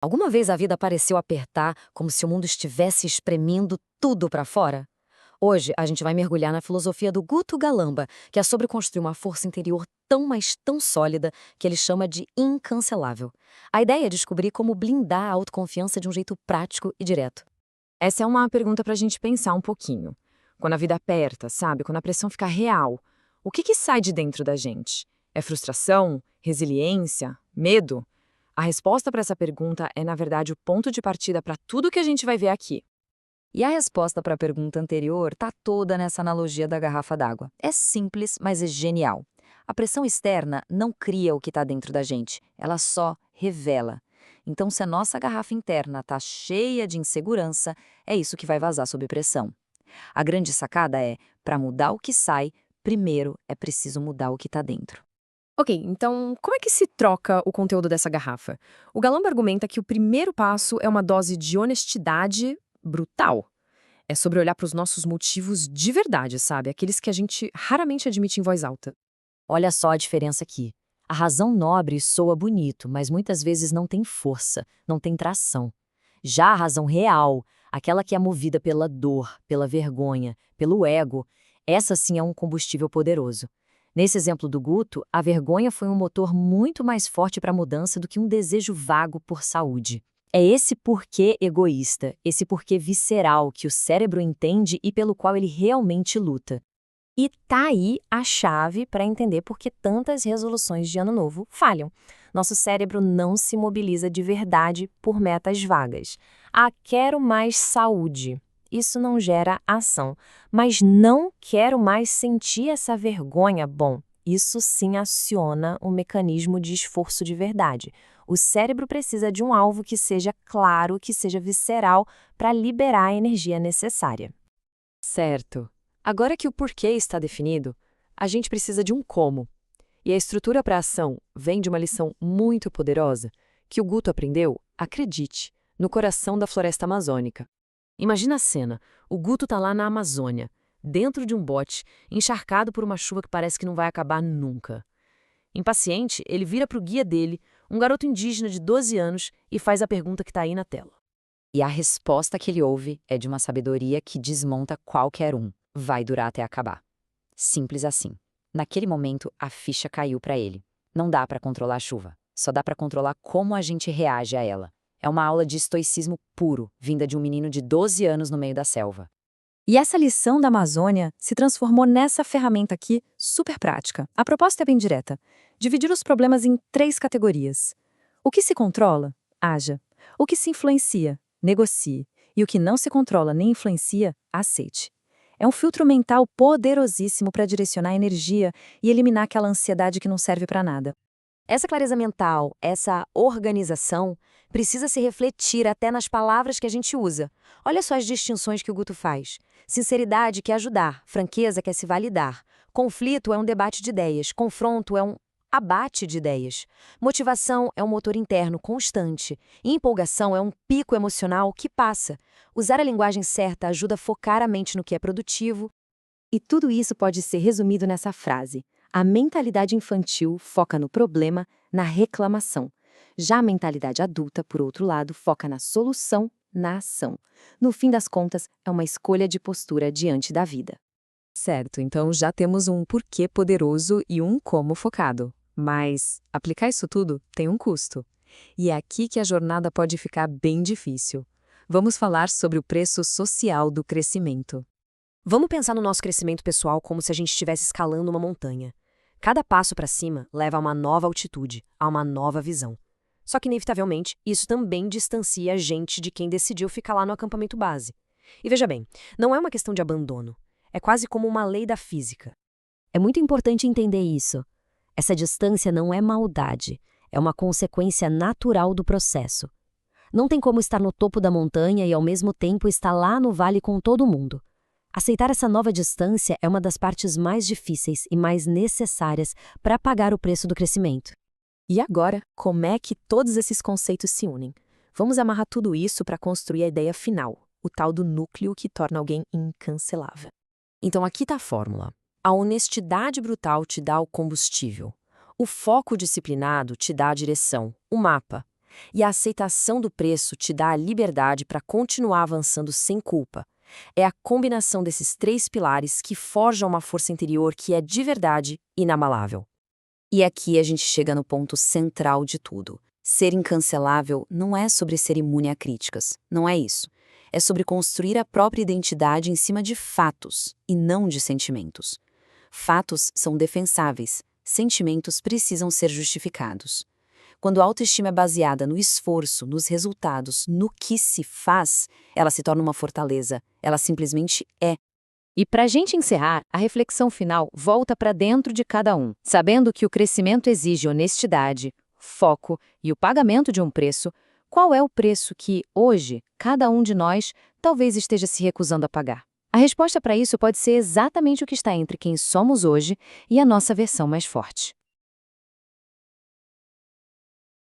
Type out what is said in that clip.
Alguma vez a vida pareceu apertar como se o mundo estivesse espremendo tudo para fora? Hoje a gente vai mergulhar na filosofia do Guto Galamba, que é sobre construir uma força interior tão, mas tão sólida que ele chama de incancelável. A ideia é descobrir como blindar a autoconfiança de um jeito prático e direto. Essa é uma pergunta para a gente pensar um pouquinho. Quando a vida aperta, sabe? Quando a pressão fica real, o que sai de dentro da gente? É frustração? Resiliência? Medo? A resposta para essa pergunta é, na verdade, o ponto de partida para tudo que a gente vai ver aqui. E a resposta para a pergunta anterior está toda nessa analogia da garrafa d'água. É simples, mas é genial. A pressão externa não cria o que está dentro da gente, ela só revela. Então, se a nossa garrafa interna está cheia de insegurança, é isso que vai vazar sob pressão. A grande sacada é, para mudar o que sai, primeiro é preciso mudar o que está dentro. Ok, então como é que se troca o conteúdo dessa garrafa? O Galamba argumenta que o primeiro passo é uma dose de honestidade brutal. É sobre olhar para os nossos motivos de verdade, sabe? Aqueles que a gente raramente admite em voz alta. Olha só a diferença aqui. A razão nobre soa bonito, mas muitas vezes não tem força, não tem tração. Já a razão real, aquela que é movida pela dor, pela vergonha, pelo ego, essa sim é um combustível poderoso. Nesse exemplo do Guto, a vergonha foi um motor muito mais forte para a mudança do que um desejo vago por saúde. É esse porquê egoísta, esse porquê visceral que o cérebro entende e pelo qual ele realmente luta. E tá aí a chave para entender por que tantas resoluções de ano novo falham. Nosso cérebro não se mobiliza de verdade por metas vagas. Ah, quero mais saúde. Isso não gera ação. Mas não quero mais sentir essa vergonha. Bom, isso sim aciona um mecanismo de esforço de verdade. O cérebro precisa de um alvo que seja claro, que seja visceral, para liberar a energia necessária. Certo. Agora que o porquê está definido, a gente precisa de um como. E a estrutura para a ação vem de uma lição muito poderosa que o Guto aprendeu, acredite, no coração da floresta amazônica. Imagina a cena: o Guto está lá na Amazônia, dentro de um bote, encharcado por uma chuva que parece que não vai acabar nunca. Impaciente, ele vira para o guia dele, um garoto indígena de 12 anos, e faz a pergunta que está aí na tela. E a resposta que ele ouve é de uma sabedoria que desmonta qualquer um. Vai durar até acabar. Simples assim. Naquele momento, a ficha caiu para ele. Não dá para controlar a chuva. Só dá para controlar como a gente reage a ela. É uma aula de estoicismo puro, vinda de um menino de 12 anos no meio da selva. E essa lição da Amazônia se transformou nessa ferramenta aqui, super prática. A proposta é bem direta. Dividir os problemas em 3 categorias. O que se controla? Haja. O que se influencia? Negocie. E o que não se controla nem influencia? Aceite. É um filtro mental poderosíssimo para direcionar a energia e eliminar aquela ansiedade que não serve para nada. Essa clareza mental, essa organização, precisa se refletir até nas palavras que a gente usa. Olha só as distinções que o Guto faz. Sinceridade quer ajudar, franqueza quer se validar. Conflito é um debate de ideias, confronto é um abate de ideias. Motivação é um motor interno constante. E empolgação é um pico emocional que passa. Usar a linguagem certa ajuda a focar a mente no que é produtivo. E tudo isso pode ser resumido nessa frase. A mentalidade infantil foca no problema, na reclamação. Já a mentalidade adulta, por outro lado, foca na solução, na ação. No fim das contas, é uma escolha de postura diante da vida. Certo, então já temos um porquê poderoso e um como focado. Mas aplicar isso tudo tem um custo. E é aqui que a jornada pode ficar bem difícil. Vamos falar sobre o preço social do crescimento. Vamos pensar no nosso crescimento pessoal como se a gente estivesse escalando uma montanha. Cada passo para cima leva a uma nova altitude, a uma nova visão. Só que, inevitavelmente, isso também distancia a gente de quem decidiu ficar lá no acampamento base. E veja bem, não é uma questão de abandono. É quase como uma lei da física. É muito importante entender isso. Essa distância não é maldade, é uma consequência natural do processo. Não tem como estar no topo da montanha e, ao mesmo tempo, estar lá no vale com todo mundo. Aceitar essa nova distância é uma das partes mais difíceis e mais necessárias para pagar o preço do crescimento. E agora, como é que todos esses conceitos se unem? Vamos amarrar tudo isso para construir a ideia final, o tal do núcleo que torna alguém incancelável. Então aqui está a fórmula. A honestidade brutal te dá o combustível. O foco disciplinado te dá a direção, o mapa. E a aceitação do preço te dá a liberdade para continuar avançando sem culpa. É a combinação desses 3 pilares que forja uma força interior que é de verdade inabalável. E aqui a gente chega no ponto central de tudo. Ser incancelável não é sobre ser imune a críticas, não é isso. É sobre construir a própria identidade em cima de fatos, e não de sentimentos. Fatos são defensáveis, sentimentos precisam ser justificados. Quando a autoestima é baseada no esforço, nos resultados, no que se faz, ela se torna uma fortaleza, ela simplesmente é. E para a gente encerrar, a reflexão final volta para dentro de cada um, sabendo que o crescimento exige honestidade, foco e o pagamento de um preço. Qual é o preço que, hoje, cada um de nós talvez esteja se recusando a pagar? A resposta para isso pode ser exatamente o que está entre quem somos hoje e a nossa versão mais forte.